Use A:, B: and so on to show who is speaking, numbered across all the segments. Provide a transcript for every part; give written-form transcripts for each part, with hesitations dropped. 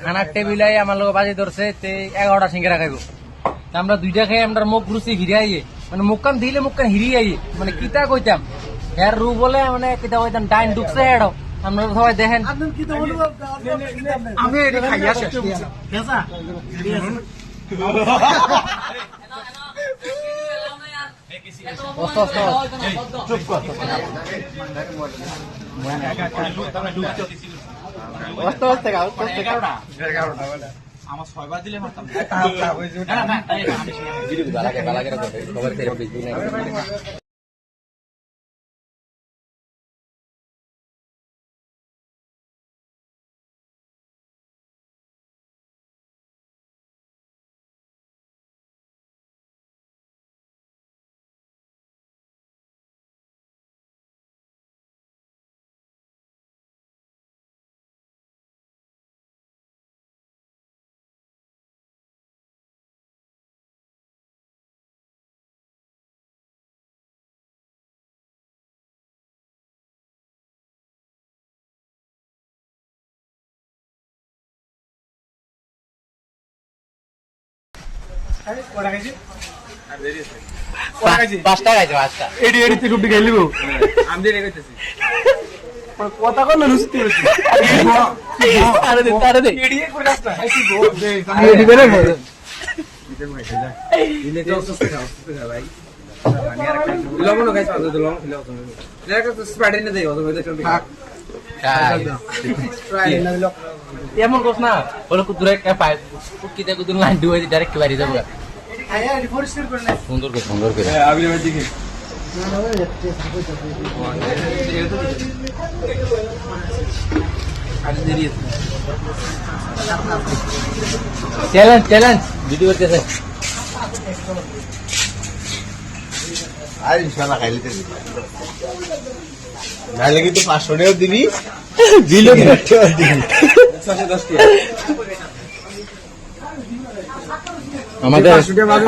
A: খানার টেবিলে আমার লোক বাজি ধরছে 11টা সিঙ্গারা খাইব। আমরা দুইটা খাই আমরা মুখ রুচি হিরে আইয়ে মানে মুখ কান দিলে মুখ কান হিরি আইয়ে মানে কিতা কইতাম হের রু বলে মানে কিতা কইতাম ডাইন ঢুকছে হেডো আমরা সবাই দেখেন
B: আমি এটা খাইয়া শেষ কেসা
A: চুপ কর
B: আমার 6 বার দিলে মারতাম
A: পাঁচটা খাইছে পাঁচটা
B: এডি এডি তুই রুটি খাইলি গো আমি দিয়ে কইতেছি কথা কোন রুস্তি হচ্ছে আরে দে তারে দে এডি করে রাস্তা আইছি গো দে এডি বেরে দিলে তো সুস্তে খাও ভাই লবণ গাইছ পাঁচ তো লবণ খেলাও তুমি এটা তো স্প্রাইট এনে দেও তুমি দেখো
A: এমন কোস না বলে কুতুরে পাই কুকিতে কুতুর লাইন দুই ডাইরেক্ট বাড়ি যাবো সুন্দর করে সুন্দর করে চ্যালেঞ্জ চ্যালেঞ্জ ভিডিও করতেছে
C: আর ইনশাআল্লাহ খাইলে নাহলে কিন্তু 500 টাকা দিবি বিলো দিবি
A: আমাদের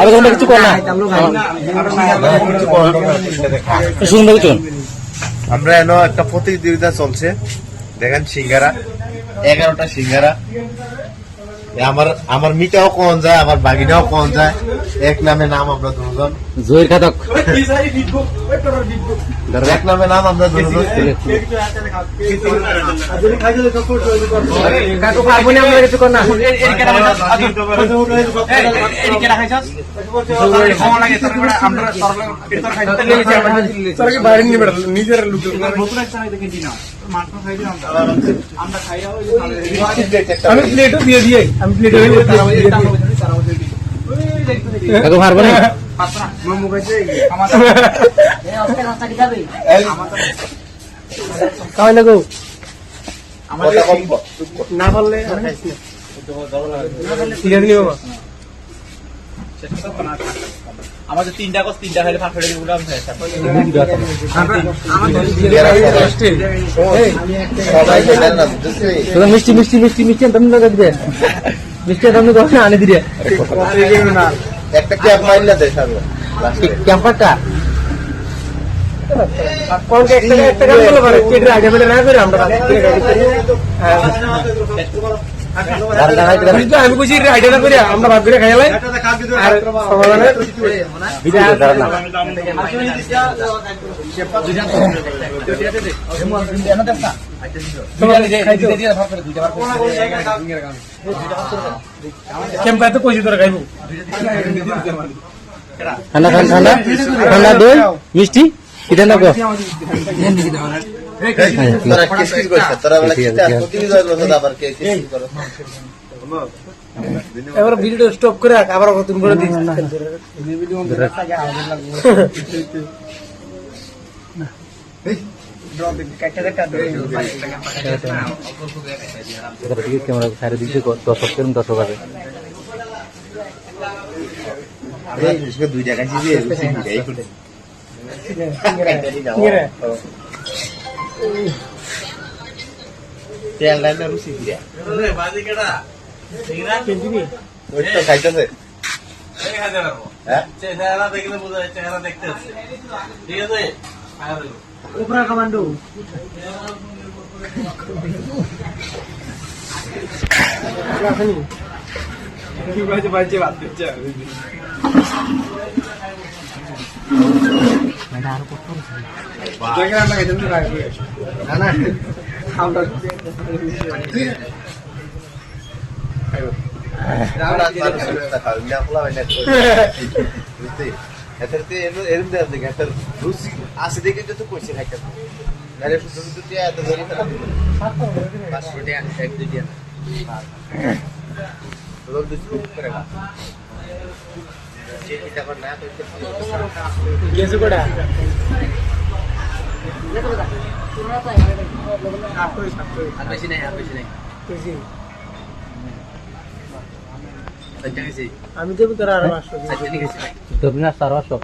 A: আরো কোনো কিছু কর না সুন্দর কিছু
C: আমরা এনো একটা প্রতিযোগিতা চলছে দেখেন সিঙ্গারা 11টা সিঙ্গারা আমার মিটাও কোন যায় আমার বাগিনাও কোন যায় এক নামে নাম আমরা দুজন
A: জয়ের খাতক
C: এক নামে নাম আমরা দুজন
A: কাকু পারবো না আমরা কিছু কর না
B: নিজের লোক আমি প্লেটও দিয়ে দিয়ে আমি প্লেটও
A: কাকু পারবো না
B: খাওয়াই লাগো না পারলে ঠিক আছে বাবা আমাদের তিনটা খাইলে
A: মিষ্টি মিষ্টি মিষ্টি মিষ্টি তুমি লাগা দিবে মিষ্টি তুমি কখন আনে দিবে
C: একটা ক্যাপ মাইলা দে সারো
A: ক্যাম্পারটা
B: কোন একটা কাম করলে পারে কেটে আগে ফেলে না করে আমরা আমি কইছি আইডিয়া করে আমরা ভাগ করে খাইলাই আর সমাধানে কেমন তো কইছি তোরা খাইবো
A: ঠান্ডা ঠান্ডা ঠান্ডা দই মিষ্টি এটা না গো
C: তোরা কিসকিস করছ তোরা বলে কিটা প্রতিযোগিতা করছ আবার কে কিসকিস করো
B: এবার ভিডিও স্টপ করে আবার নতুন করে দিই ভিডিও
A: ক্যামেরা সাইডে দিচ্ছে দর্শক কেরম দর্শক আছে
C: দুই টাকা দিয়ে তেল লাইনে রুচি দিয়ে খাইতেছে
B: চেহারা দেখলে বোঝা যায় চেহারা দেখতে আছে ঠিক আছে উপরা কমান্ডো
C: না না রুচি আছে দেখে তো কইছে খাইতে নারে শুধু তো এত ধরে 500 টাকা এক দুই টাকা রোল দুটো করে যে কিটা কর না তো
B: গেছে কোডা
A: আর বেশি নাই
B: আমি দেবো তোরা আর 500
A: তুমি না 400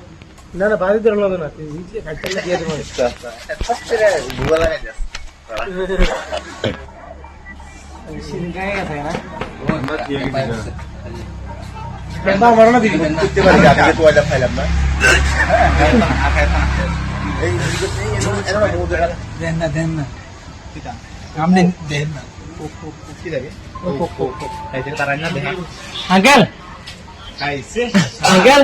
B: না না বাড়ি ধরে লাগবে না তুই জিতে খাইতে দিয়ে দেবো
C: ভুয়া লাগাই যাস
B: সিনকাই আছে না
A: না
B: আমার না দিবি
C: করতে পারি আগে তো ওইটা খাইলাম না এই এর মধ্যে
A: দেন না আমনে দেন না
C: কি লাগে
A: আঙ্কেল
C: খাইছে
A: আঙ্কেল